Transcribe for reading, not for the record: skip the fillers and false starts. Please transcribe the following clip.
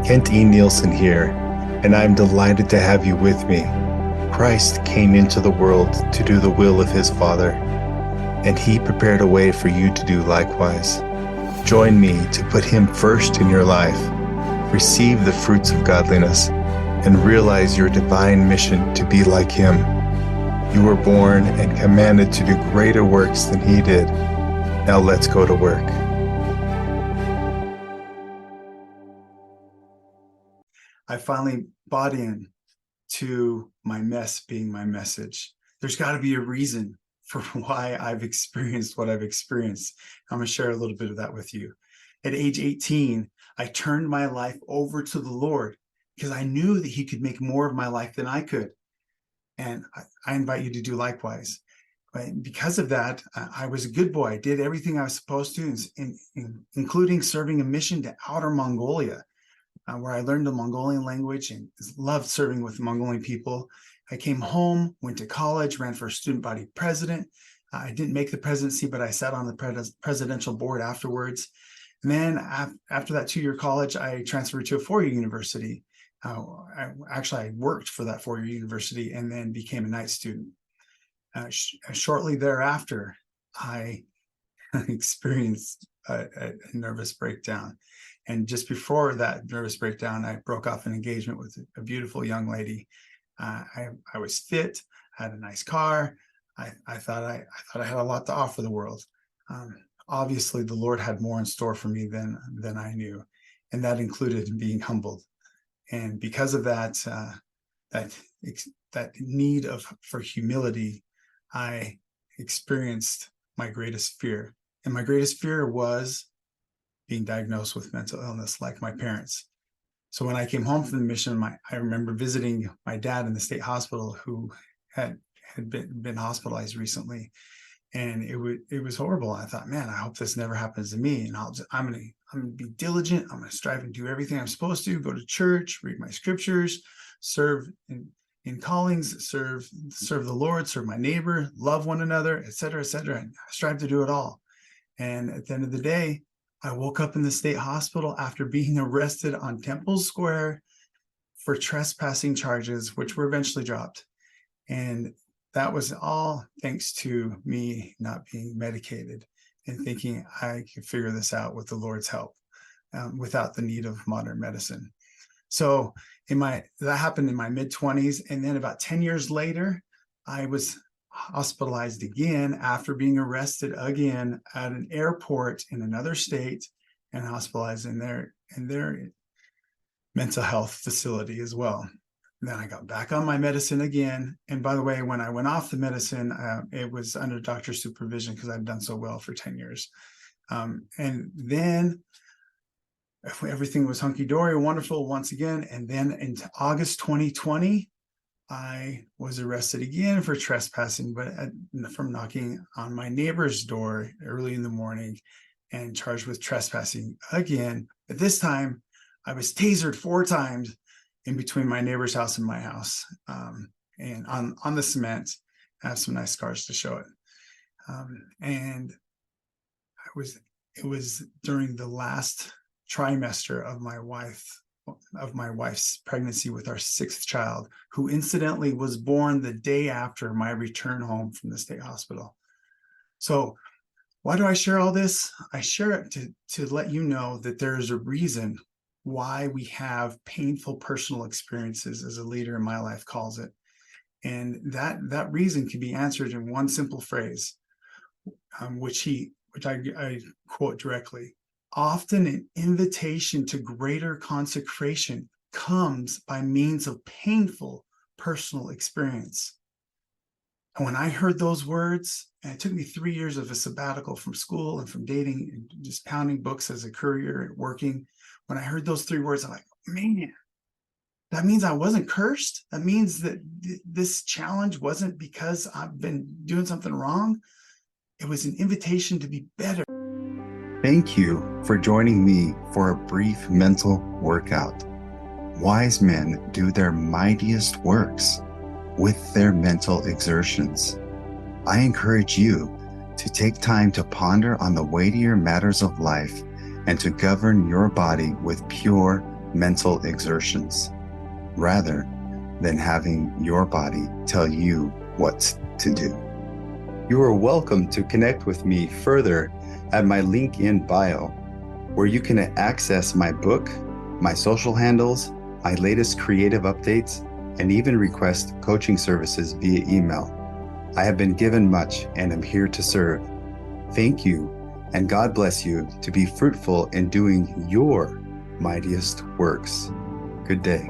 Kent E. Nielsen here, and I'm delighted to have you with me. Christ came into the world to do the will of his Father, and he prepared a way for you to do likewise. Join me to put him first in your life, receive the fruits of godliness, and realize your divine mission to be like him. You were born and commanded to do greater works than he did. Now let's go to work. I finally bought in to my mess being my message. There's got to be a reason for why I've experienced what I've experienced. I'm going to share a little bit of that with you. At age 18, I turned my life over to the Lord because I knew that he could make more of my life than I could. And I invite you to do likewise. But because of that, I was a good boy. I did everything I was supposed to, including serving a mission to Outer Mongolia, where I learned the Mongolian language and loved serving with Mongolian people. I came home, went to college, ran for student body president. I didn't make the presidency, but I sat on the presidential board afterwards. And then after that 2-year college, I transferred to a 4-year university. I worked for that 4-year university and then became a night student. Shortly thereafter, I experienced a nervous breakdown. And just before that nervous breakdown, I broke off an engagement with a beautiful young lady. I was fit, had a nice car. I thought I had a lot to offer the world. Obviously, the Lord had more in store for me than I knew, and that included being humbled. And because of that, that need for humility, I experienced my greatest fear, and my greatest fear was being diagnosed with mental illness like my parents. So when I came home from the mission, I remember visiting my dad in the state hospital who had been hospitalized recently. And it was horrible. I thought, man, I hope this never happens to me. And I'm gonna be diligent. I'm gonna strive and do everything I'm supposed to, go to church, read my scriptures, serve in callings, serve the Lord, serve my neighbor, love one another, et cetera, and I strive to do it all. And at the end of the day, I woke up in the state hospital after being arrested on Temple Square for trespassing charges, which were eventually dropped. And that was all thanks to me not being medicated and thinking I could figure this out with the Lord's help, without the need of modern medicine. So that happened in my mid-20s. And then about 10 years later, I was hospitalized again after being arrested again at an airport in another state and hospitalized in their mental health facility as well. And then I got back on my medicine again. And by the way, when I went off the medicine, it was under doctor's supervision because I'd done so well for 10 years. And then everything was hunky-dory, wonderful once again. And then in August 2020, I was arrested again for trespassing, but from knocking on my neighbor's door early in the morning and charged with trespassing again. But this time I was tasered 4 times in between my neighbor's house and my house, and on the cement. I have some nice scars to show it. And it was during the last trimester of my wife's pregnancy with our 6th child, who incidentally was born the day after my return home from the state hospital. So why do I share all this? I share it to let you know that there is a reason why we have painful personal experiences, as a leader in my life calls it. And that reason can be answered in one simple phrase, which I quote directly. Often an invitation to greater consecration comes by means of painful personal experience. And when I heard those words, and it took me 3 years of a sabbatical from school and from dating and just pounding books as a courier and working, when I heard those 3 words, I'm like, man, that means I wasn't cursed. That means that this challenge wasn't because I've been doing something wrong. It was an invitation to be better. Thank you for joining me for a brief mental workout. Wise men do their mightiest works with their mental exertions. I encourage you to take time to ponder on the weightier matters of life and to govern your body with pure, mental exertions, rather than having your body tell you what to do. You are welcome to connect with me further at my link in bio, where you can access my book, my social handles, my latest creative updates, and even request coaching services via email. I have been given much and am here to serve. Thank you, and God bless you to be fruitful in doing your mightiest works. Good day.